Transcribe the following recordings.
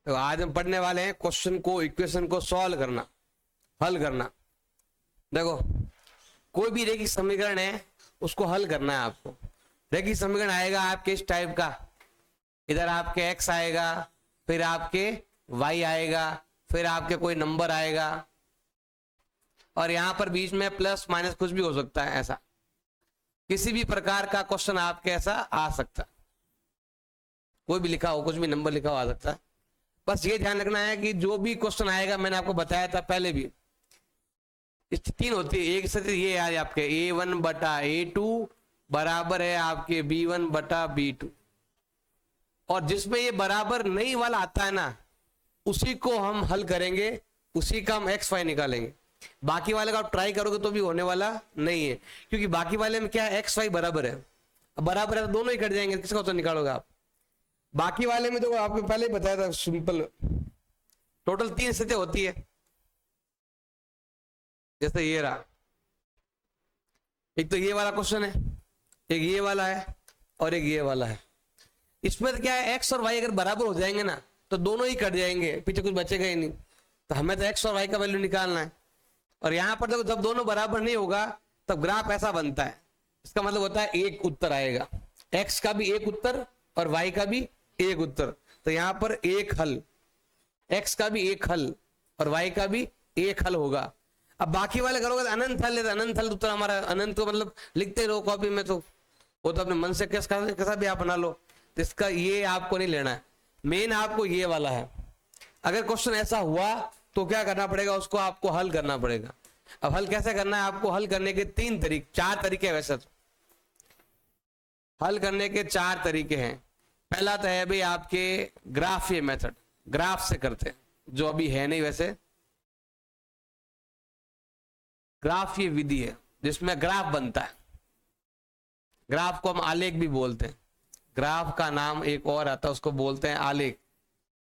तो आज हम पढ़ने वाले हैं क्वेश्चन को, इक्वेशन को सॉल्व करना, हल करना। देखो कोई भी रेखीय समीकरण है उसको हल करना है आपको। रेखीय समीकरण आएगा आपके इस टाइप का, इधर आपके x आएगा, फिर आपके y आएगा, फिर आपके कोई नंबर आएगा, और यहां पर बीच में प्लस माइनस कुछ भी हो सकता है। ऐसा किसी भी प्रकार का क्वेश्चन आपके ऐसा आ सकता है, कोई भी लिखा हो, कुछ भी नंबर लिखा हो आ सकता है। बस ये ध्यान रखना है कि जो भी क्वेश्चन आएगा, मैंने आपको बताया था पहले भी, स्थिति होती है। एक स्थिति ये है आपके A1 बटा A2 बराबर है आपके B1 बटा B2, और जिसमें ये बराबर नहीं वाला आता है ना, उसी को हम हल करेंगे, उसी का हम एक्स वाई निकालेंगे। बाकी वाले का आप ट्राई करोगे तो भी होने वाला नहीं है, क्योंकि बाकी वाले में क्या है, एक्स वाई बराबर है। बराबर है तो दोनों ही कट जाएंगे, किसका तो निकालोगे आप। बाकी वाले में तो आपको पहले ही बताया था, सिंपल टोटल 3 स्थिति होती है। जैसे ये रहा, एक तो ये वाला क्वेश्चन है, एक ये वाला है, और एक ये वाला है। इसमें तो क्या है, एक्स और वाई अगर बराबर हो जाएंगे ना तो दोनों ही कट जाएंगे, पीछे कुछ बचेगा ही नहीं। तो हमें तो एक्स और वाई का वैल्यू निकालना है। और यहां पर देखो, जब दोनों बराबर नहीं होगा तब ग्राफ ऐसा बनता है। इसका मतलब होता है एक उत्तर आएगा, एक्स का भी एक उत्तर और वाई का भी एक उत्तर। तो यहां पर एक हल, एक्स का भी एक हल और वाई का भी एक हल होगा। अब बाकी वाले करोगे तो अनंत हल है, अनंत हल उत्तर हमारा अनंत, तो मतलब लिखते रहो कॉपी में, तो वो तो अपने मन से कैसा भी आप बना लो। तो इसका ये आपको नहीं लेना है, मेन आपको ये वाला है। अगर क्वेश्चन ऐसा हुआ तो क्या करना पड़ेगा, उसको आपको हल करना पड़ेगा। अब हल कैसे करना है, आपको हल करने के 4 तरीके हैं। वैसे तो हल करने के 4 तरीके हैं। पहला तो है भाई आपके ग्राफीय मेथड, ग्राफ से करते हैं, जो अभी है नहीं वैसे। ग्राफीय विधि है जिसमें ग्राफ बनता है। ग्राफ को हम आलेख भी बोलते हैं, ग्राफ का नाम एक और आता है, उसको बोलते हैं आलेख।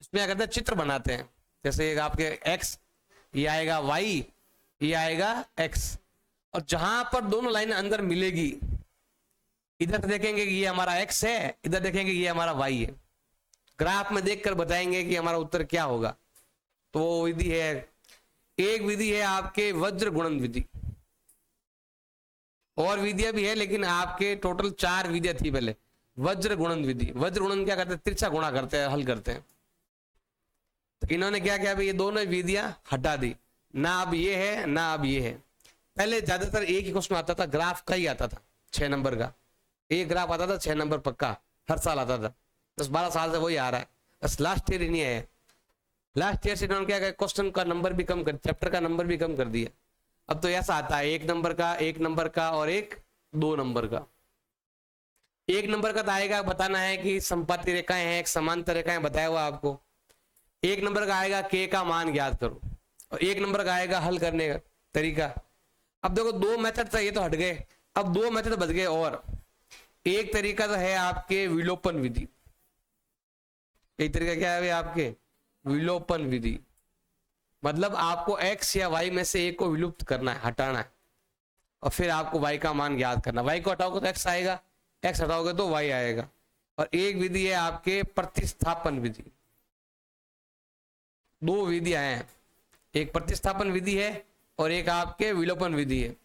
इसमें क्या करते हैं, चित्र बनाते हैं। जैसे एक आपके x, ये आएगा y, ये आएगा x, और जहां पर दोनों लाइन अंदर मिलेगी, इधर देखेंगे कि ये हमारा x है, इधर देखेंगे ये हमारा y है। ग्राफ में देखकर बताएंगे कि हमारा उत्तर क्या होगा। तो वो विधि है। एक विधि है आपके वज्र गुणन विधि, और विधियां भी है लेकिन आपके टोटल 4 विधियां थी पहले। वज्र गुणन विधि, वज्र गुणन क्या करते हैं, तिरछा गुणा करते हैं, हल करते हैं। तो इन्होंने क्या किया भाई, ये दोनों विधियां हटा दी, ना अब ये है ना अब ये है। पहले ज्यादातर एक ही क्वेश्चन आता था, ग्राफ का ही आता था, 6 नंबर का एक ग्राफ आता था, 6 नंबर पक्का हर साल आता था। 10-12 साल से वही आ रहा है, बस लास्ट ईयर ही नहीं है। लास्ट ईयर से इन्होंने क्या किया, क्वेश्चन का नंबर भी कम कर, चैप्टर का नंबर भी कम कर दिया। अब तो ऐसा आता है 1 नंबर का, 1 नंबर का और 2 नंबर का। 1 नंबर का तो आएगा, बताना है कि संपाती रेखाएं हैं, एक समांतर रेखाएं, बताया हुआ आपको। 1 नंबर का आएगा के का मान ज्ञात करो, और 1 नंबर का आएगा हल करने का तरीका। अब देखो 2 मेथड था, ये तो हट गए, अब 2 मेथड बच गए। और एक तरीका तो है आपके विलोपन विधि। एक तरीका क्या है आपके, विलोपन विधि। मतलब आपको x या y में से एक को विलुप्त करना है, हटाना है, और फिर आपको y का मान ज्ञात करना। y को हटाओगे तो x आएगा, x हटाओगे तो y आएगा। और एक विधि है आपके प्रतिस्थापन विधि। 2 विधियां हैं, एक प्रतिस्थापन विधि है और एक आपके विलोपन विधि है।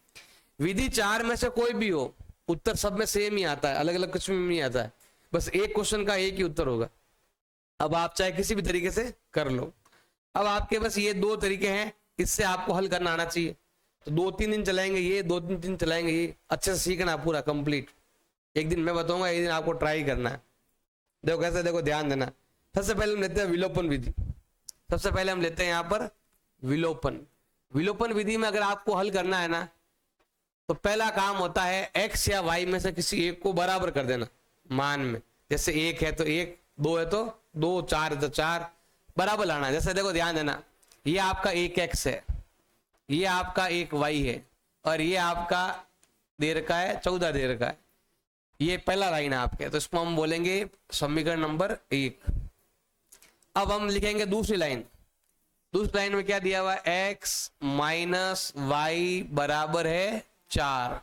विधि 4 में से कोई भी हो, उत्तर सब में सेम ही आता है, अलग अलग कुछ में नहीं आता है। बस एक क्वेश्चन का एक ही उत्तर होगा। अब आप चाहे किसी भी तरीके से कर लो। अब आपके बस ये 2 तरीके हैं, इससे आपको हल करना आना चाहिए। तो 2-3 दिन चलाएंगे ये, 2-3 दिन चलाएंगे ये, अच्छे से सीखना पूरा कंप्लीट। एक दिन मैं बताऊंगा, एक दिन आपको ट्राई करना है। देखो कैसे, देखो ध्यान देना। सबसे पहले हम लेते हैं विलोपन विधि। सबसे पहले हम लेते हैं यहाँ पर विलोपन। विलोपन विधि में अगर आपको हल करना है ना, तो पहला काम होता है x या y में से किसी एक को बराबर कर देना मान में। जैसे 1 है तो 1, 2 है तो 2, 4 है तो 4, बराबर लाना है। जैसे देखो ध्यान देना, ये आपका एक x है, ये आपका एक y है, और ये आपका दे रखा है 14 दे रखा है। ये पहला लाइन है आपके, तो इसको हम बोलेंगे समीकरण नंबर 1। अब हम लिखेंगे दूसरी लाइन। दूसरी लाइन में क्या दिया हुआ है, x माइनस वाई बराबर है 4।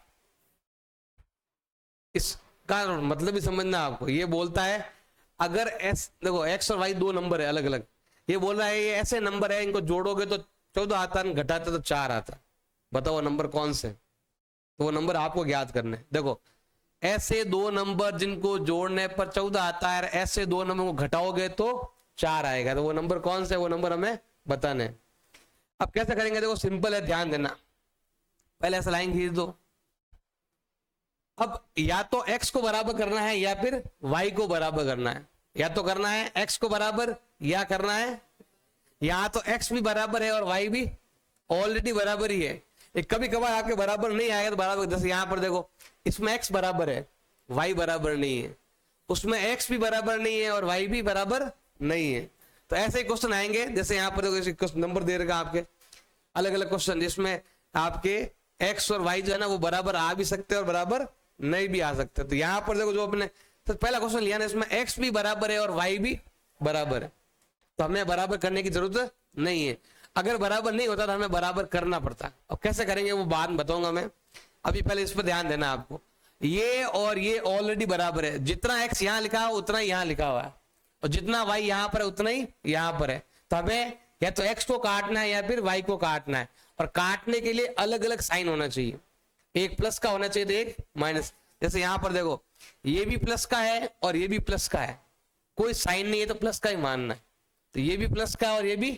इसका मतलब भी समझना आपको। ये बोलता है अगर देखो x और y 2 नंबर है अलग अलग, ये बोल रहा है ये ऐसे नंबर है, इनको जोड़ोगे तो 14 आता, घटाते तो 4 आता। बताओ वो नंबर कौन से? तो वो नंबर आपको ज्ञात करने। देखो ऐसे दो नंबर जिनको जोड़ने पर 14 आता है, ऐसे दो नंबर को घटाओगे तो 4 आएगा। तो वो नंबर कौन सा है, वो नंबर हमें बताना है। अब कैसे करेंगे? देखो सिंपल है, ध्यान देना। पहले ऐसा लाइन खींच दो। अब या तो x को बराबर करना है या फिर y को बराबर करना है। या तो करना है x को बराबर या करना है, या तो x भी बराबर है और y भी ऑलरेडी बराबर ही है। कभी कभार आपके बराबर नहीं आएगा तो बराबर, जैसे यहां पर देखो इसमें x बराबर है, y बराबर नहीं है, उसमें x भी बराबर नहीं है और y भी बराबर नहीं है। तो ऐसे ही क्वेश्चन आएंगे। जैसे यहाँ पर देखो नंबर दे रखा आपके अलग अलग क्वेश्चन, जिसमें आपके x और y जो है ना वो बराबर आ भी सकते हैं और बराबर नहीं भी आ सकते। तो यहाँ पर देखो जो अपने तो पहला क्वेश्चन लिया ना, इसमें x भी बराबर है और y भी बराबर है, तो हमें बराबर करने की जरूरत नहीं है। अगर बराबर नहीं होता तो हमें बराबर करना पड़ता। अब कैसे करेंगे वो बाद में बताऊंगा मैं, अभी पहले इस पर ध्यान देना आपको। ये और ये ऑलरेडी बराबर है, जितना x यहाँ लिखा हुआ उतना ही यहाँ लिखा हुआ है, और जितना y यहाँ पर है उतना ही यहाँ पर है। तो हमें या तो x को काटना है या फिर y को काटना है, और काटने के लिए अलग अलग साइन होना चाहिए। एक प्लस का होना चाहिए तो एक माइनस। जैसे यहां पर देखो ये भी प्लस का है और ये भी प्लस का है, कोई साइन नहीं है तो प्लस का ही मानना है। तो ये भी प्लस का है और ये भी,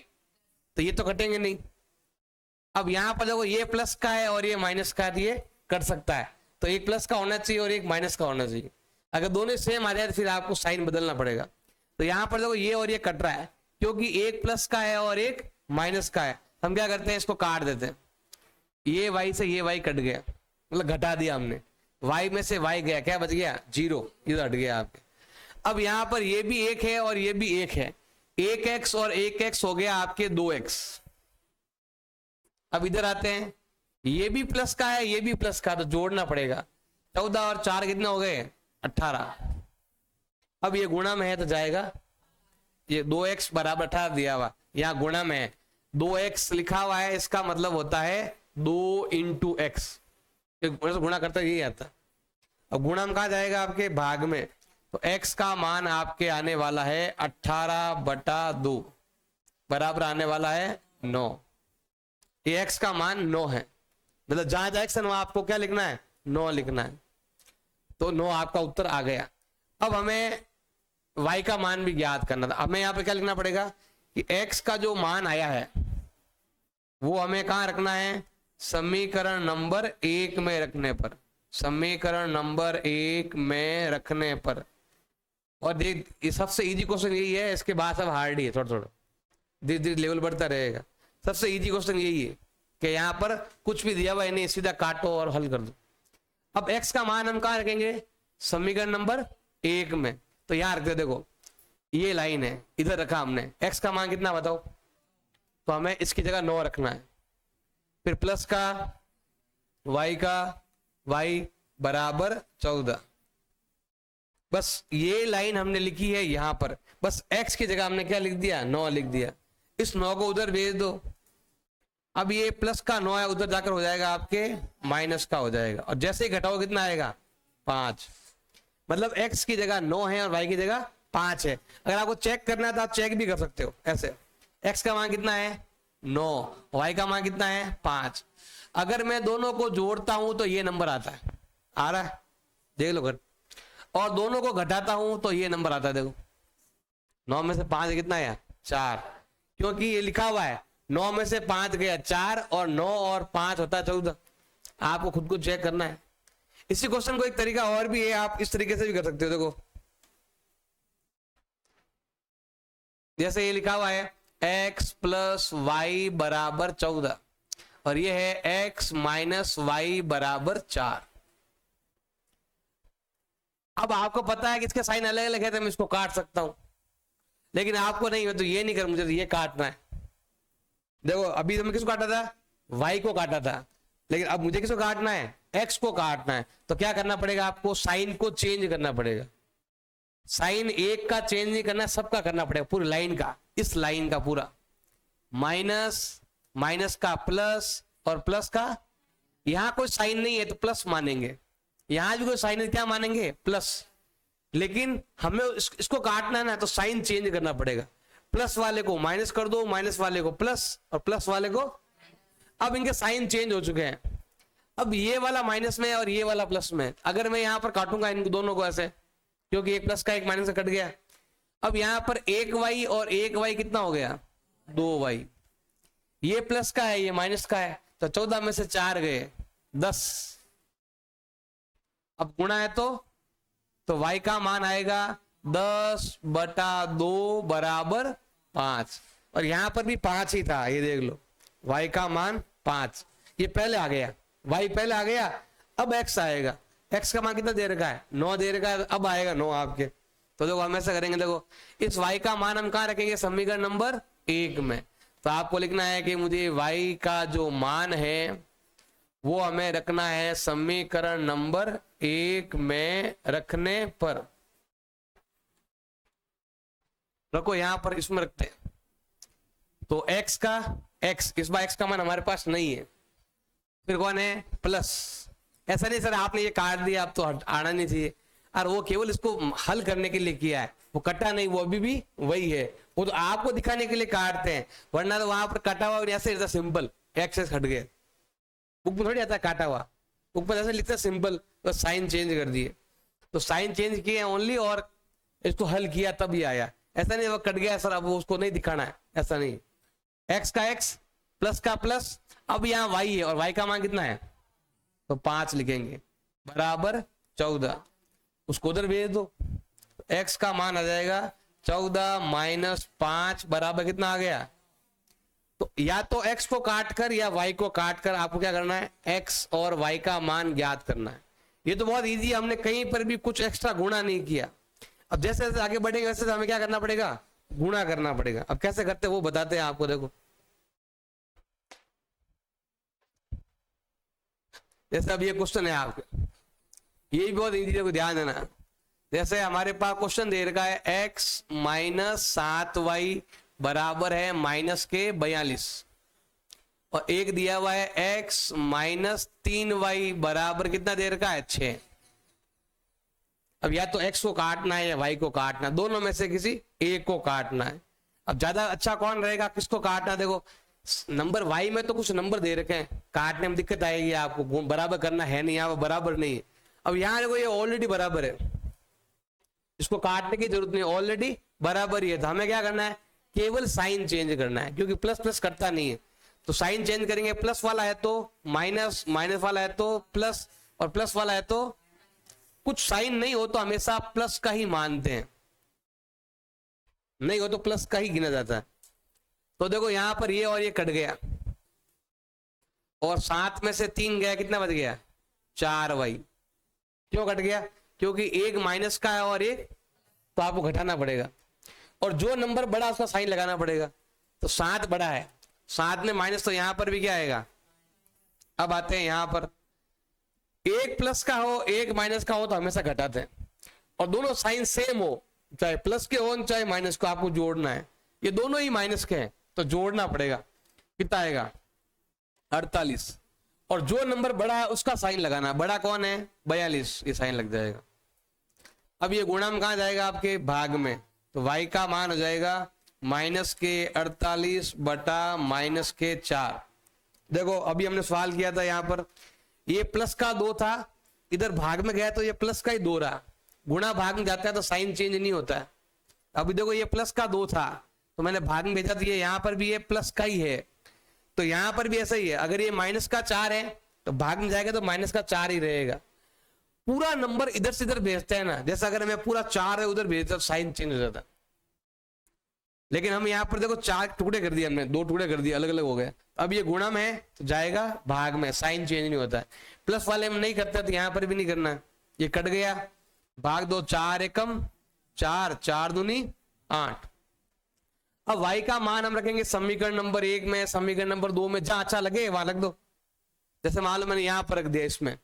तो ये तो कटेंगे नहीं। अब यहां पर देखो ये प्लस का है और ये माइनस का है, तो ये कट सकता है। तो एक प्लस का होना चाहिए और एक माइनस का होना चाहिए। अगर दोनों सेम आ जाए तो फिर आपको साइन बदलना पड़ेगा। तो यहां पर देखो ये और ये कट रहा है, क्योंकि एक प्लस का है और एक माइनस का है। हम क्या करते हैं, इसको काट देते हैं। ये y से ये y कट गया, मतलब घटा दिया हमने। y में से y गया, क्या बच गया? 0, इधर हट गया आपके। अब यहां पर ये भी एक है और ये भी एक है, एक x और एक x हो गया आपके 2x। अब इधर आते हैं, ये भी प्लस का है ये भी प्लस का, तो जोड़ना पड़ेगा। 14 और 4 कितने हो गए? 18। अब ये गुणा में है तो जाएगा, ये 2x बराबर 18 दिया हुआ, यहाँ गुणा में है 2x लिखा हुआ है, इसका मतलब होता है 2 × x। गुणा करता यही आता। अब गुणा में कहा जाएगा? आपके भाग में। तो x का मान आपके आने वाला है 18/2, बराबर आने वाला है 9। ये x का मान 9 है, मतलब जहां जहां x है वहां आपको क्या लिखना है? 9 लिखना है। तो 9 आपका उत्तर आ गया। अब हमें y का मान भी ज्ञात करना था। हमें यहाँ पे क्या लिखना पड़ेगा कि x का जो मान आया है वो हमें कहाँ रखना है? समीकरण नंबर 1 में रखने पर। समीकरण नंबर 1 में रखने पर। और देख ये सबसे इजी क्वेश्चन यही है, इसके बाद सब हार्ड ही है, थोड़ा थोड़ा धीरे धीरे लेवल बढ़ता रहेगा। सबसे इजी क्वेश्चन यही है कि यहाँ पर कुछ भी दिया हुआ है नहीं, सीधा काटो और हल कर दो। अब x का मान हम कहाँ रखेंगे? समीकरण नंबर 1 में। तो यहाँ रखते, देखो ये लाइन है, इधर रखा हमने। x का मान कितना बताओ? तो हमें इसकी जगह 9 रखना है, फिर प्लस का y का, y बराबर 14। बस ये लाइन हमने लिखी है यहां पर, बस x की जगह हमने क्या लिख दिया? 9 लिख दिया। इस 9 को उधर भेज दो। अब ये प्लस का 9 है, उधर जाकर हो जाएगा आपके माइनस का हो जाएगा, और जैसे ही घटाओ कितना आएगा? 5। मतलब x की जगह 9 है और y की जगह 5 है। अगर आपको चेक करना है तो आप चेक भी कर सकते हो ऐसे। x का मान कितना है? 9, y का मान कितना है? 5। अगर मैं दोनों को जोड़ता हूं तो ये नंबर आता है, आ रहा है, देख लो घर। और दोनों को घटाता हूं तो ये नंबर आता है, देखो 9 में से 5 कितना है? 4, क्योंकि ये लिखा हुआ है 9 में से 5 गया 4, और 9 और 5 होता है 14। आपको खुद को चेक करना है। इसी क्वेश्चन को एक तरीका और भी है, आप इस तरीके से भी कर सकते हो। देखो जैसे ये लिखा हुआ है x + y बराबर 14, और ये है x - y बराबर 4। अब आपको पता है कि इसके साइन अलग अलग है तो मैं इसको काट सकता हूं, लेकिन आपको नहीं है तो ये नहीं कर, मुझे तो ये काटना है। देखो अभी तो मैं किसको काटा था? y को काटा था, लेकिन अब मुझे किसको काटना है? x को काटना है। तो क्या करना पड़ेगा? आपको साइन को चेंज करना पड़ेगा। साइन एक का चेंज नहीं करना, सबका करना पड़ेगा, पूरी लाइन का, इस लाइन का पूरा। माइनस, माइनस का प्लस, और प्लस का यहां कोई साइन नहीं है तो प्लस मानेंगे, यहां भी कोई साइन है क्या मानेंगे? प्लस। लेकिन हमें इसको काटना है ना, तो साइन चेंज करना पड़ेगा। प्लस वाले को माइनस कर दो, माइनस वाले को प्लस और प्लस वाले को। अब इनके साइन चेंज हो चुके हैं। अब ये वाला माइनस में और ये वाला प्लस में। अगर मैं यहां पर काटूंगा इन दोनों को ऐसे, क्योंकि एक प्लस का एक माइनस का कट गया। अब यहां पर 1y और 1y कितना हो गया, 2y। ये प्लस का है, ये माइनस का है, तो 14 में से 4 गए 10। अब गुणा है तो y का मान आएगा 10/2 बराबर 5। और यहां पर भी 5 ही था, ये देख लो, y का मान 5। ये पहले आ गया, y पहले आ गया। अब x आएगा, x का मान कितना दे रखा है, 9 दे रखा है, अब आएगा 9 आपके। तो देखो हम ऐसा करेंगे, देखो इस y का मान हम कहां रखेंगे, समीकरण नंबर 1 में। तो आपको लिखना है कि मुझे y का जो मान है वो हमें रखना है समीकरण नंबर 1 में। रखने पर रखो, यहां पर इसमें रखते हैं। तो x का x, इस बार x का मान हमारे पास नहीं है, फिर कौन है, प्लस। ऐसा नहीं सर आपने ये काट दिया, अब तो आना नहीं चाहिए। और वो केवल इसको हल करने के लिए किया है, वो कटा नहीं, वो अभी भी वही है। वो तो आपको दिखाने के लिए काटते हैं, वरना तो वहां पर कटा हुआ ऐसे सिंपल एक्स हट गया। बुक में थोड़ी आता है काटा हुआ, बुक पर जैसे लिखता है सिंपल, तो साइन चेंज कर दिए। तो साइन चेंज किए ओनली, और इसको हल किया तब ये आया। ऐसा नहीं वो कट गया सर अब उसको नहीं दिखाना है, ऐसा नहीं। एक्स का एक्स, प्लस का प्लस। अब यहाँ वाई है और वाई का मान कितना है, तो 5 लिखेंगे बराबर 14। उसको उधर भेज दो, एक्स का मान आ जाएगा 14 माइनस 5 बराबर कितना आ गया। तो या तो x को काट कर या y को काट कर आपको क्या करना है, x और y का मान ज्ञात करना है। ये तो बहुत इजी है, हमने कहीं पर भी कुछ एक्स्ट्रा गुणा नहीं किया। अब जैसे जैसे आगे बढ़ेंगे वैसे हमें क्या करना पड़ेगा, गुणा करना पड़ेगा। अब कैसे करते हैं वो बताते हैं आपको। देखो जैसे अब ये क्वेश्चन है आपके, ये भी बहुत इजी है, ध्यान देना। जैसे हमारे पास क्वेश्चन दे रखा है x माइनस 7y बराबर है माइनस के 42, और एक दिया हुआ है x माइनस 3y बराबर कितना दे रखा है, 6। अब या तो x को काटना है या y को काटना, दोनों में से किसी एक को काटना है। अब ज्यादा अच्छा कौन रहेगा, किसको काटना। देखो नंबर y में तो कुछ नंबर दे रखे हैं, काटने में दिक्कत आएगी आपको, बराबर करना है नहीं, यहाँ बराबर नहीं है। अब यहाँ देखो ये ऑलरेडी बराबर है, इसको काटने की जरूरत नहीं, ऑलरेडी बराबर ही है। तो हमें क्या करना है, केवल साइन चेंज करना है, क्योंकि प्लस प्लस करता नहीं है। तो साइन चेंज करेंगे, प्लस वाला है तो माइनस, माइनस वाला है तो प्लस, और प्लस वाला है तो कुछ साइन नहीं हो तो हमेशा प्लस का ही मानते हैं, नहीं हो तो प्लस का ही गिना जाता है। तो देखो यहां पर ये और ये कट गया, और 7 में से 3 गया, कितना बच गया, 4y। क्यों कट गया, क्योंकि एक माइनस का है और एक, तो आपको घटाना पड़ेगा, और जो नंबर बड़ा उसका साइन लगाना पड़ेगा। तो 7 बड़ा है, 7 में माइनस, तो यहां पर भी क्या आएगा। अब आते हैं यहां पर, एक प्लस का हो एक माइनस का हो तो हमेशा घटाते हैं, और दोनों साइन सेम हो, चाहे प्लस के हो चाहे माइनस को, आपको जोड़ना है। ये दोनों ही माइनस के हैं तो जोड़ना पड़ेगा, कितना आएगा 48, और जो नंबर बड़ा है उसका साइन लगाना। बड़ा कौन है, 42, ये साइन लग जाएगा। अब ये गुणा में कहां जाएगा, आपके भाग में। तो y का मान हो जाएगा माइनस के 48 बटा माइनस के 4। देखो अभी हमने सवाल किया था, यहां पर ये प्लस का 2 था, इधर भाग में गया तो ये प्लस का ही 2 रहा। गुणा भाग में जाता है तो साइन चेंज नहीं होता है। अभी देखो ये प्लस का 2 था तो मैंने भाग में भेजा, तो ये यहां पर भी ये प्लस का ही है, तो यहां पर भी ऐसा ही है। अगर ये माइनस का 4 है तो भाग में जाएगा तो माइनस का 4 ही रहेगा। पूरा नंबर इधर से इधर भेजते हैं ना, जैसा अगर मैं पूरा 4 है उधर भेजता तो साइन चेंज हो जाता, लेकिन हम यहाँ पर देखो 4 टुकड़े कर दिए हमने, 2 टुकड़े कर दिए, अलग अलग हो गए। अब ये गुणा में है तो जाएगा भाग में, साइन चेंज नहीं होता है। प्लस वाले में नहीं करता तो यहाँ पर भी नहीं करना है, ये कट गया, भाग दो, 4 एकम 4, 4 दूनी 8। अब y का मान हम रखेंगे समीकरण नंबर 1 में, समीकरण नंबर 2 में, जहां अच्छा लगे वहां रख दो। जैसे मान लो मैंने यहां पर रख दिया, इसमें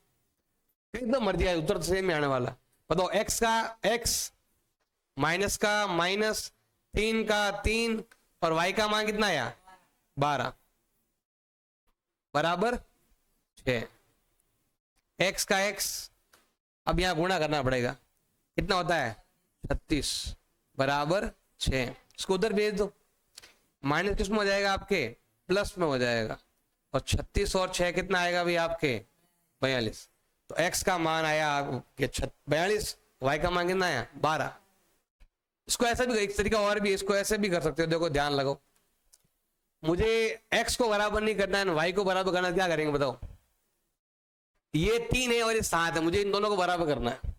एकदम मर दिया, उत्तर सेम में आने वाला। बताओ x का x, माइनस का माइनस, 3 का 3, और y का मान कितना आया 12 बराबर 6। x का x, अब यहां गुणा करना पड़ेगा, कितना होता है 36 बराबर 6। इसको उधर भेज दो, माइनस किस में हो जाएगा आपके, प्लस में हो जाएगा। और 36 और 6 कितना आएगा भाई आपके 42। तो x का मान आया आपके 42, y का मान कितना आया 12। इसको ऐसा भी, एक तरीका और भी, इसको ऐसे भी कर सकते हो, देखो ध्यान लगाओ, मुझे x को बराबर नहीं करना है, y को बराबर करना है, क्या करेंगे बताओ। ये 3 है और ये 7 है, मुझे इन दोनों को बराबर करना है।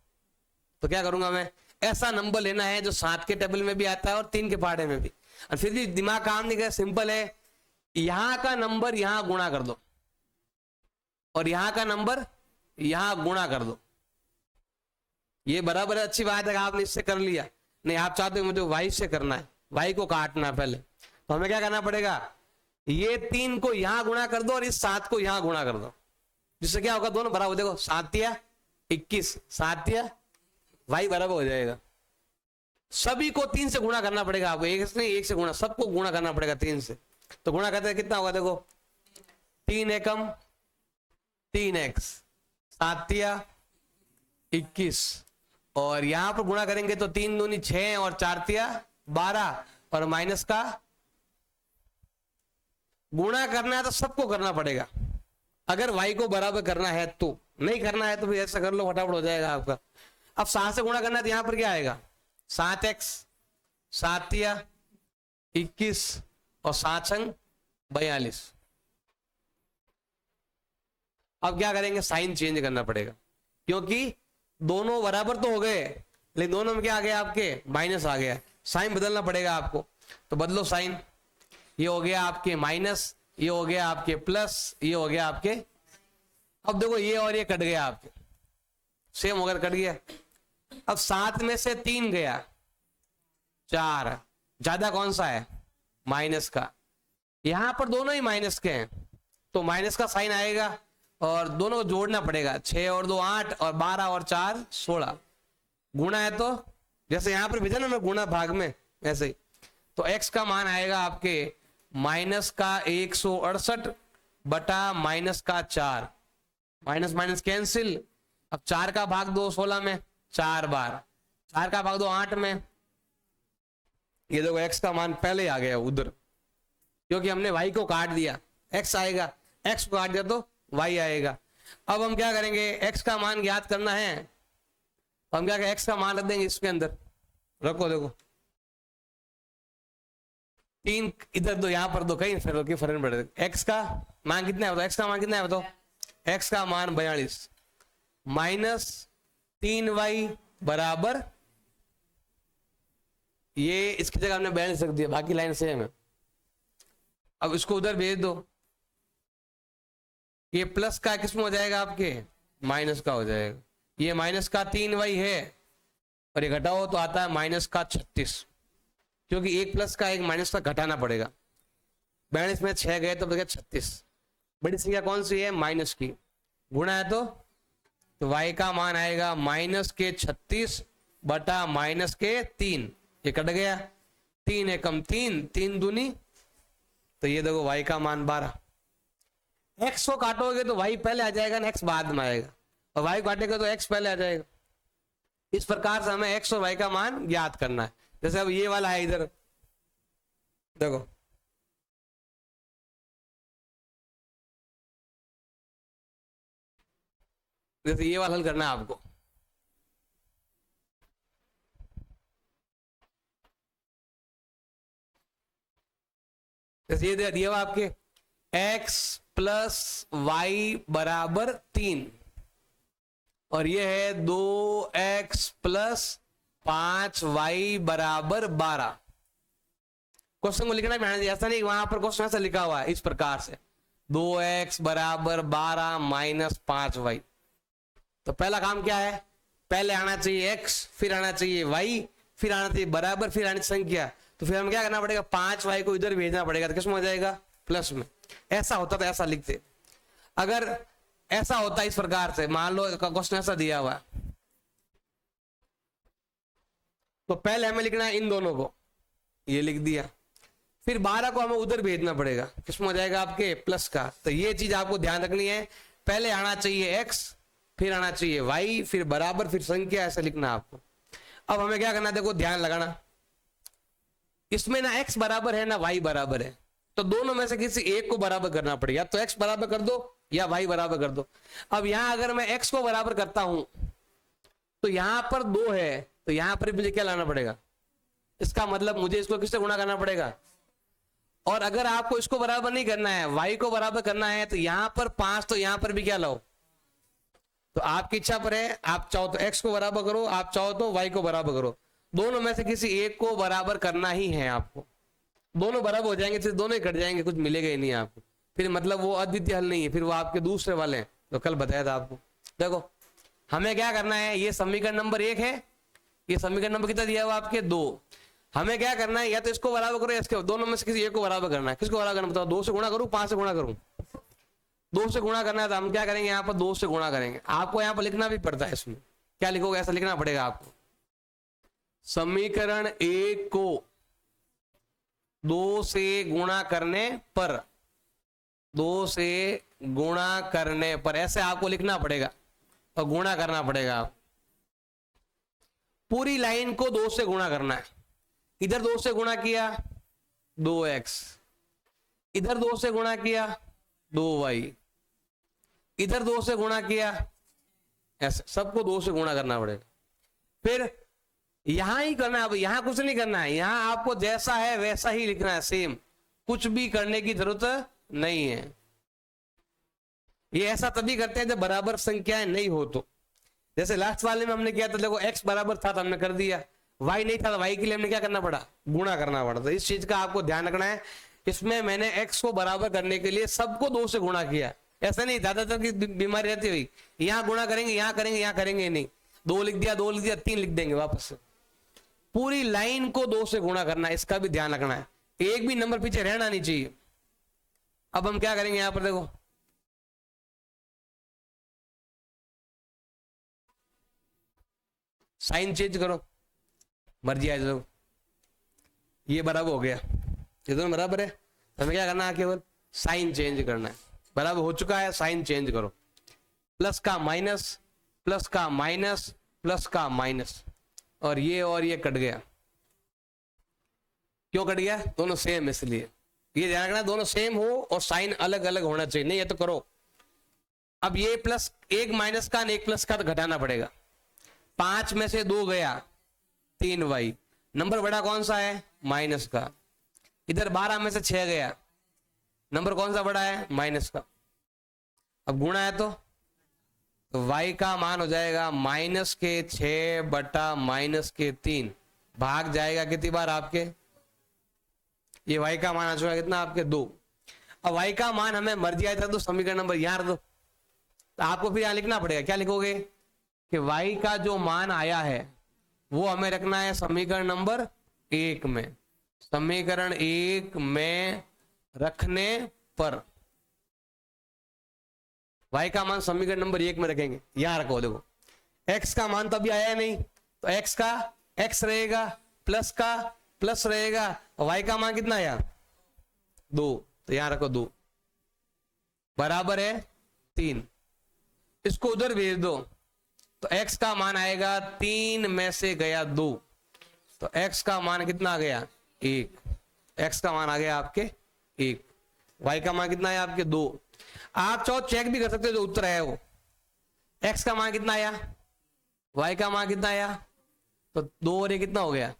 तो क्या करूंगा मैं, ऐसा नंबर लेना है जो 7 के टेबल में भी आता है और 3 के पहाड़े में भी। और फिर भी दिमाग काम नहीं करे, सिंपल है, यहां का नंबर यहां गुणा कर दो और यहां का नंबर यहां गुणा कर दो। ये बराबर है, अच्छी बात है, आपने इससे कर लिया। नहीं, आप चाहते हो मुझे y से करना है, y को काटना है पहले, तो हमें क्या करना पड़ेगा, ये 3 को यहां गुणा कर दो और इस 7 को यहां गुणा कर दो, जिससे क्या होगा, दोनों बराबर। देखो 7 या 21, 7 या y बराबर हो जाएगा। सभी को 3 से गुणा करना पड़ेगा आपको, एक से नहीं, एक से गुणा, सबको गुणा करना पड़ेगा 3 से। तो गुणा करते हैं कितना होगा, देखो 3 एकम 3x, 7 या 21, और यहां पर गुणा करेंगे तो 3 दूनी 6 और 4 तिया 12, और माइनस का गुणा करना है तो सबको करना पड़ेगा, अगर y को बराबर करना है तो। नहीं करना है तो फिर ऐसा कर लो, फटाफट हो जाएगा आपका। अब 7 से गुणा करना है तो यहां पर क्या आएगा, 7x, 7 या 21 और 7 संग 42। अब क्या करेंगे, साइन चेंज करना पड़ेगा, क्योंकि दोनों बराबर तो हो गए, लेकिन दोनों में क्या आ गया आपके, माइनस आ गया। साइन बदलना पड़ेगा आपको, तो बदलो साइन। ये हो गया आपके माइनस, ये हो गया आपके प्लस, ये हो गया आपके। अब देखो ये और ये कट गया आपके, सेम होकर कट गया। अब 7 में से 3 गया, 4, ज्यादा कौन सा है, माइनस का। यहां पर दोनों ही माइनस के हैं, तो माइनस का साइन आएगा और दोनों को जोड़ना पड़ेगा। 6 और 2 8 और 12 और 4 16, गुणा है तो जैसे यहां पर भेजा ना मैं गुणा भाग में, ऐसे ही। तो x का मान आएगा आपके माइनस का 168 बटा माइनस का 4, माइनस माइनस कैंसिल। अब 4 का भाग 2 16 में 4 बार, 4 का भाग 2 8 में। ये देखो x का मान पहले आ गया उधर, क्योंकि हमने y को काट दिया, x आएगा, x को काट दिया तो y आएगा। अब हम क्या करेंगे, x का मान ज्ञात करना है, तो हम क्या करें, x का मान रख देंगे इसके अंदर, रखो देखो 3 इधर दो, यहां पर दो, कहीं फिर फर्क नहीं पड़ेगा। x का मान कितना है बताओ, x का मान कितना है बताओ, x का मान 42 माइनस 3y बराबर, ये इसकी जगह हमने 42 रख दिया, बाकी लाइन सेम है। अब इसको उधर भेज दो, ये प्लस का किस में हो जाएगा आपके, माइनस का हो जाएगा। ये माइनस का 3y है और ये घटाओ तो आता है माइनस का 36, क्योंकि एक प्लस का एक माइनस का घटाना पड़ेगा। 42 में 6 गए तो बच गया 36। बड़ी संख्या कौन सी है, माइनस की, गुणा है तो y का मान आएगा माइनस के 36 बटा माइनस के 3, ये कट गया, 3 एकम 3, 3 दूनी, तो ये देखो y का मान 12। x को काटोगे तो y पहले आ जाएगा ना, x बाद में आएगा, और y काटेगा तो x पहले आ जाएगा। इस प्रकार से हमें x और y का मान ज्ञात करना है। जैसे अब ये वाला है इधर, देखो जैसे ये वाला हल करना है आपको, जैसे ये दिया हुआ आपके x प्लस वाई बराबर 3, और ये है 2x प्लस 5y बराबर 12। क्वेश्चन को लिखना भी ऐसा नहीं, वहां पर क्वेश्चन ऐसा लिखा हुआ है इस प्रकार से, 2x बराबर 12 माइनस 5y। तो पहला काम क्या है, पहले आना चाहिए x, फिर आना चाहिए y, फिर आना चाहिए बराबर, फिर आनी संख्या। तो फिर हमें क्या करना पड़ेगा, 5y को इधर भेजना पड़ेगा, तो किसमें हो जाएगा, प्लस में। ऐसा होता तो ऐसा लिखते, अगर ऐसा होता इस प्रकार से, मान लो क्वेश्चन ऐसा दिया हुआ है, तो पहले हमें लिखना है इन दोनों को, ये लिख दिया, फिर 12 को हमें उधर भेजना पड़ेगा, किसमें हो जाएगा आपके, प्लस का। तो ये चीज आपको ध्यान रखनी है, पहले आना चाहिए x, फिर आना चाहिए y, फिर बराबर, फिर संख्या, ऐसा लिखना आपको। अब हमें क्या करना है, देखो ध्यान लगाना, इसमें ना x बराबर है ना y बराबर है, तो दोनों में से किसी एक को बराबर करना पड़ेगा। तो x बराबर कर दो या y बराबर कर दो। अब यहां अगर मैं x को बराबर करता हूं तो यहां पर 2 है, तो यहां पर मुझे क्या लाना पड़ेगा, इसका मतलब मुझे इसको किससे गुणा करना पड़ेगा। और अगर आपको इसको बराबर नहीं करना है, y को बराबर करना है, तो यहां पर 5, तो यहां पर भी क्या लाओ। तो आपकी इच्छा पर है, आप चाहो तो x को बराबर करो, आप चाहो तो y को बराबर करो, दोनों में से किसी एक को बराबर करना ही है आपको। दोनों बराबर हो जाएंगे, सिर्फ दोनों ही कट जाएंगे, कुछ मिलेगा ही नहीं आपको, फिर मतलब वो अद्वितीय हल नहीं है, फिर वो आपके दूसरे वाले हैं, तो कल बताया था आपको। देखो हमें क्या करना है, ये समीकरण नंबर 1 है, ये समीकरण नंबर कितना दिया हुआ आपके 2। हमें क्या करना है, या तो इसको बराबर करो या इसके, दोनों में से किसी एक को बराबर करना है। किसको बराबर करना बताओ, 2 से गुणा करूं 5 से गुणा करूं। 2 से गुणा करना है तो हम क्या करेंगे, यहाँ पर 2 से गुणा करेंगे। आपको यहाँ पर लिखना भी पड़ता है, इसमें क्या लिखोगे, ऐसा लिखना पड़ेगा आपको, समीकरण 1 को 2 से गुणा करने पर, 2 से गुणा करने पर, ऐसे आपको लिखना पड़ेगा और गुणा करना पड़ेगा। पूरी लाइन को 2 से गुणा करना है। इधर 2 से गुणा किया 2x, इधर 2 से गुणा किया 2y, इधर 2 से गुणा किया, ऐसे सबको 2 से गुणा करना पड़ेगा। फिर यहां ही करना है, अब यहां कुछ नहीं करना है, यहां आपको जैसा है वैसा ही लिखना है, सेम, कुछ भी करने की जरूरत नहीं है। ये ऐसा तभी करते हैं जब बराबर संख्याएं नहीं हो तो। जैसे लास्ट वाले में हमने किया था, देखो x बराबर था तो हमने कर दिया, y नहीं था तो y के लिए हमने क्या करना पड़ा, गुणा करना पड़ा। तो इस चीज का आपको ध्यान रखना है। इसमें मैंने x को बराबर करने के लिए सबको 2 से गुणा किया, ऐसा नहीं ज्यादातर की बीमारी रहती हुई, यहाँ गुणा करेंगे यहाँ करेंगे यहाँ करेंगे नहीं, 2 लिख दिया 2 लिख दिया 3 लिख देंगे वापस से। पूरी लाइन को 2 से गुणा करना है, इसका भी ध्यान रखना है, एक भी नंबर पीछे रहना नहीं चाहिए। अब हम क्या करेंगे, यहां पर देखो साइन चेंज करो, मर्जी आए तो। ये बराबर हो गया, ये दोनों बराबर है, तो हमें क्या करना है, केवल साइन चेंज करना है। बराबर हो चुका है, साइन चेंज करो, प्लस का माइनस, प्लस का माइनस, प्लस का माइनस, और ये कट गया। क्यों कट गया, दोनों सेम, इसलिए ये ध्यान रखना दोनों सेम हो और साइन अलग अलग होना चाहिए, नहीं है तो करो। अब ये प्लस, एक माइनस का एक प्लस का तो घटाना पड़ेगा। 5 में से 2 गया 3y, नंबर बड़ा कौन सा है, माइनस का। इधर 12 में से 6 गया, नंबर कौन सा बड़ा है, माइनस का। अब गुणा है तो y का मान हो जाएगा माइनस के 6 बटा माइनस के 3, भाग जाएगा कितनी बार आपके, ये y का मान आ चुका कितना आपके 2। अब y का मान हमें मर्जी आया था तो समीकरण नंबर यहां रख दो, तो आपको फिर यहां लिखना पड़ेगा, क्या लिखोगे कि y का जो मान आया है वो हमें रखना है समीकरण नंबर 1 में। समीकरण 1 में रखने पर y का मान समीकरण नंबर 1 में रखेंगे, यहां रखो। देखो x का मान तो अभी आया नहीं, तो x का x रहेगा, प्लस का प्लस रहेगा, y का मान कितना आया 2, तो यहां रखो 2 बराबर है 3। इसको उधर भेज दो तो x का मान आएगा 3 में से गया 2, तो x का मान कितना आ गया 1, x का मान आ गया आपके 1, y का मान कितना है आपके 2। आप चाहो चेक भी कर सकते हो जो उत्तर है वो, x का मान कितना आया, y का मान कितना आया, तो 2 और 1 कितना हो गया।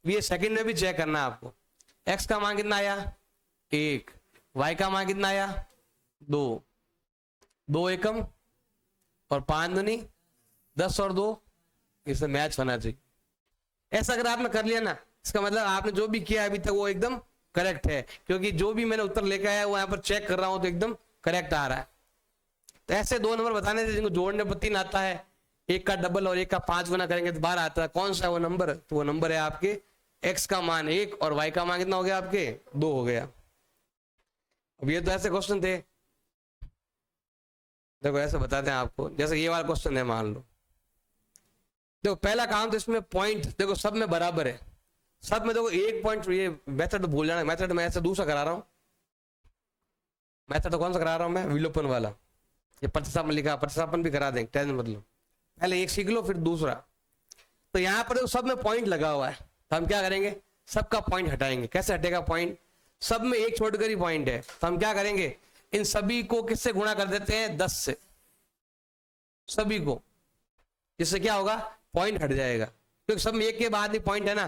ये सेकंड में भी चेक करना है आपको, x का मान कितना आया 1, y का मान कितना आया 2, 2 एकम और 5 दूनी 10 और 2, इससे मैच होना चाहिए। ऐसा अगर आपने कर लिया ना, इसका मतलब आपने जो भी किया अभी तक वो एकदम करेक्ट है, क्योंकि जो भी मैंने उत्तर लेकर आया वो यहाँ पर चेक कर रहा हूं तो एकदम करेक्ट आ रहा है। तो ऐसे 2 नंबर बताने से जिनको जोड़ने पर 3 आता है, एक का डबल और एक का 5 गुना करेंगे तो 12 आता है, कौन सा है वो नंबर, तो वो नंबर है आपके x का मान 1 और y का मान कितना हो गया आपके 2 हो गया। अब ये तो ऐसे क्वेश्चन थे, देखो ऐसे बताते हैं आपको, जैसे ये वाला क्वेश्चन है मान लो, देखो पहला काम तो इसमें पॉइंट देखो सब में बराबर है, सब में देखो एक पॉइंट, ये मेथड भूल जाना, मेथड में ऐसे दूसरा करा रहा हूं, मेथड कौन सा करा रहा हूं मैं, विलोपन वाला, ये प्रतिस्थापन लिखा, प्रतिस्थापन भी करा देंगे, टेंशन मतलब पहले एक सीख लो फिर दूसरा। तो यहाँ पर सब में पॉइंट लगा हुआ है, तो हम क्या करेंगे, सबका पॉइंट हटाएंगे। कैसे हटेगा पॉइंट, सब में एक छोड़कर ही पॉइंट है, तो हम क्या करेंगे, इन सभी को किससे गुणा कर देते हैं, 10 से, सभी को। इससे क्या होगा, पॉइंट हट जाएगा, क्योंकि सब में एक के बाद ही पॉइंट है ना।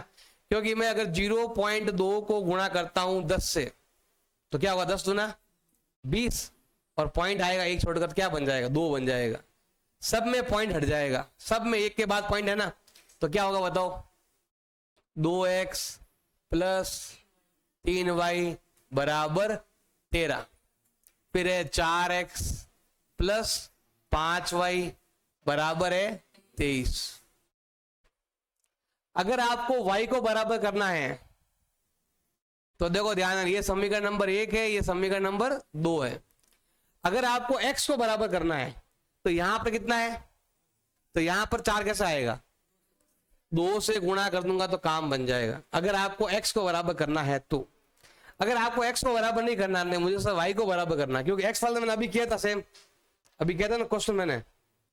क्योंकि मैं अगर 0.2 को गुणा करता हूं 10 से, तो क्या होगा, 10 दूना 20, और पॉइंट आएगा एक छोड़कर, क्या बन जाएगा, 2 बन जाएगा। सब में पॉइंट हट जाएगा, सब में एक के बाद पॉइंट है ना, तो क्या होगा बताओ, 2x प्लस 3y बराबर 13, फिर है 4x प्लस 5y बराबर है 23। अगर आपको y को बराबर करना है तो देखो ध्यान, ये समीकरण नंबर 1 है, ये समीकरण नंबर 2 है। अगर आपको x को बराबर करना है तो यहां पर कितना है, तो यहां पर 4 कैसा आएगा, 2 से गुणा कर दूंगा तो काम बन जाएगा। अगर आपको x को बराबर करना है तो, अगर आपको x को बराबर नहीं करना है, मुझे सिर्फ y को बराबर करना है, क्योंकि x वाला मैंने अभी किया था, सेम अभी किया था ना क्वेश्चन मैंने,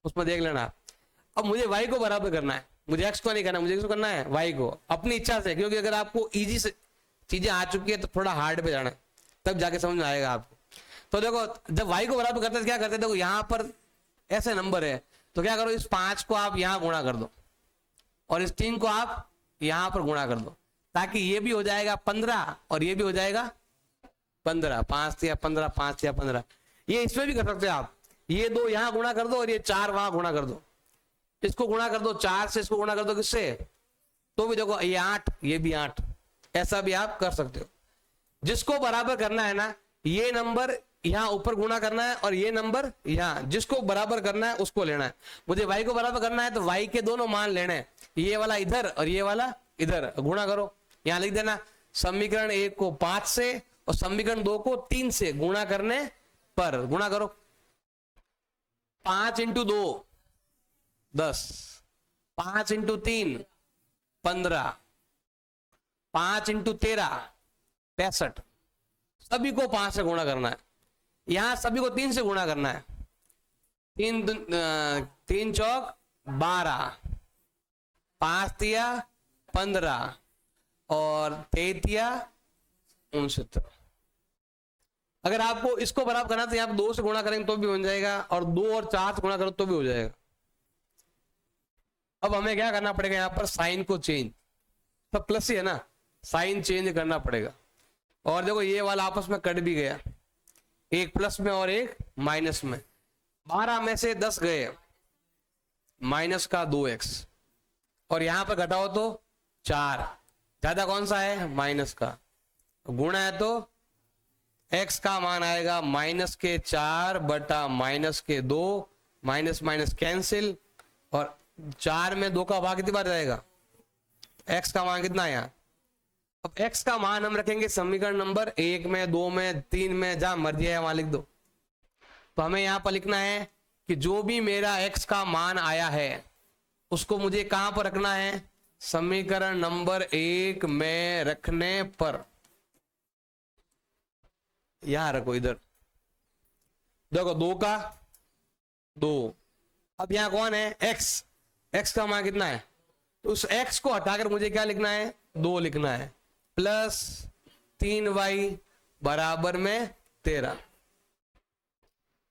उसमें देख लेना। अब मुझे y को बराबर करना है, मुझे x को नहीं करना, मुझे किसको करना है, y को, अपनी इच्छा से। क्योंकि अगर आपको इजी से चीजें आ चुकी है तो थोड़ा हार्ड पे जाना है, तब जाके समझ में आएगा आपको। तो देखो जब y को बराबर करते हैं क्या करते हैं, देखो यहाँ पर ऐसे नंबर है, तो क्या करो, इस 5 को आप यहाँ गुणा कर दो और इस 3 को आप यहाँ पर गुणा कर दो, ताकि ये भी हो जाएगा 15 और ये भी हो जाएगा 15, 5 या 15, 5 या 15। ये इसमें भी कर सकते हो आप, ये 2 यहाँ गुणा कर दो और ये 4 वहां गुणा कर दो, इसको गुणा कर दो 4 से, इसको गुणा कर दो किससे, तो भी देखो ये 8, ये भी 8, ऐसा भी आप कर सकते हो। जिसको बराबर करना है ना, ये नंबर यहाँ ऊपर गुणा करना है और ये नंबर यहाँ, जिसको बराबर करना है उसको लेना है। मुझे y को बराबर करना है तो y के दोनों मान लेने हैं, ये वाला इधर और ये वाला इधर, गुणा करो। यहाँ लिख देना, समीकरण 1 को 5 से और समीकरण 2 को 3 से गुणा करने पर, गुणा करो, 5 × 2 10, 5 × 3 15, 5 × 13 65, सभी को 5 से गुणा करना है। यहां सभी को 3 से गुणा करना है, 3 चौक 12, 5 तिया 15 और 3 तिया 69। अगर आपको इसको बराबर करना तो यहाँ 2 से गुणा करेंगे तो भी बन जाएगा, और 2 और 4 से गुणा करो तो भी हो जाएगा। अब हमें क्या करना पड़ेगा, यहाँ पर साइन को चेंज, सब प्लस ही है ना, साइन चेंज करना पड़ेगा। और देखो ये वाला आपस में कट भी गया, एक प्लस में और एक माइनस में, 12 में से 10 गए, माइनस का 2x, और यहां पर घटाओ तो 4, ज्यादा कौन सा है, माइनस का, गुणा है तो x का मान आएगा -4 बटा -2, माइनस माइनस कैंसिल, और 4 में 2 का भाग कितनी बार जाएगा, x का मान कितना है यहाँ। अब x का मान हम रखेंगे समीकरण नंबर 1 में, 2 में, 3 में, जहां मर्जी है वहां लिख दो। तो हमें यहां पर लिखना है कि जो भी मेरा x का मान आया है उसको मुझे कहां पर रखना है, समीकरण नंबर 1 में रखने पर, यहां रखो, इधर देखो 2 का 2। अब यहां कौन है, x का मान कितना है, तो उस x को हटाकर मुझे क्या लिखना है, 2 लिखना है, प्लस 3y बराबर में 13।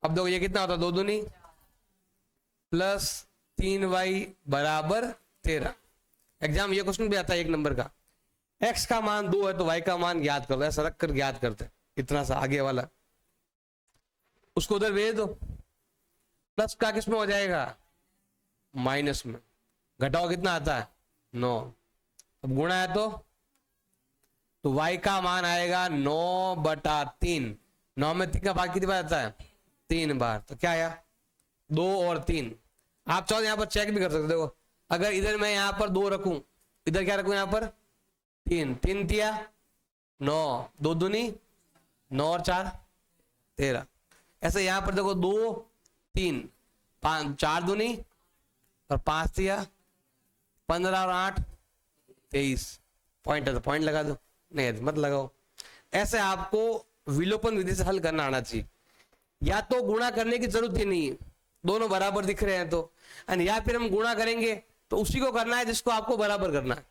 अब देखो ये कितना होता है, 2 दूनी प्लस 3y बराबर 13। एग्जाम ये क्वेश्चन भी आता है 1 नंबर का, x का मान 2 है तो y का मान ज्ञात कर दो, ऐसा रख कर ज्ञात करते हैं, इतना सा आगे वाला, उसको उधर भेज दो। प्लस का किस में हो जाएगा, माइनस में, घटाओ कितना आता है 9, अब गुणा है तो y का मान आएगा 9/3, 9 में 3 का भाग कितनी बार आता है, 3 बार, तो क्या आया 2 और 3। आप चाहो यहाँ पर चेक भी कर सकते हो, देखो अगर इधर मैं यहाँ पर 2 रखूं, इधर क्या रखूं, यहाँ पर 3, 3 तिया 9, 2 दूनी 9 और 4 13, ऐसे यहाँ पर देखो 2 3 5, 4 दूनी और 5 तिया 15 और 8 23, पॉइंट है तो पॉइंट लगा दो, नहीं मत लगाओ। ऐसे आपको विलोपन विधि से हल करना आना चाहिए, या तो गुणा करने की जरूरत ही नहीं है, दोनों बराबर दिख रहे हैं तो, या फिर हम गुणा करेंगे तो उसी को करना है जिसको आपको बराबर करना है।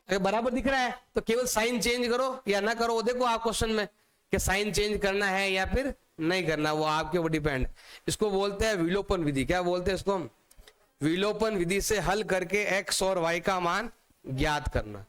अगर बराबर दिख रहा है तो केवल साइन चेंज करो या ना करो, वो देखो आप क्वेश्चन में कि साइन चेंज करना है या फिर नहीं करना, वो आपके ऊपर डिपेंड। इसको बोलते हैं विलोपन विधि। क्या बोलते हैं इसको हम? विलोपन विधि से हल करके x और y का मान ज्ञात करना।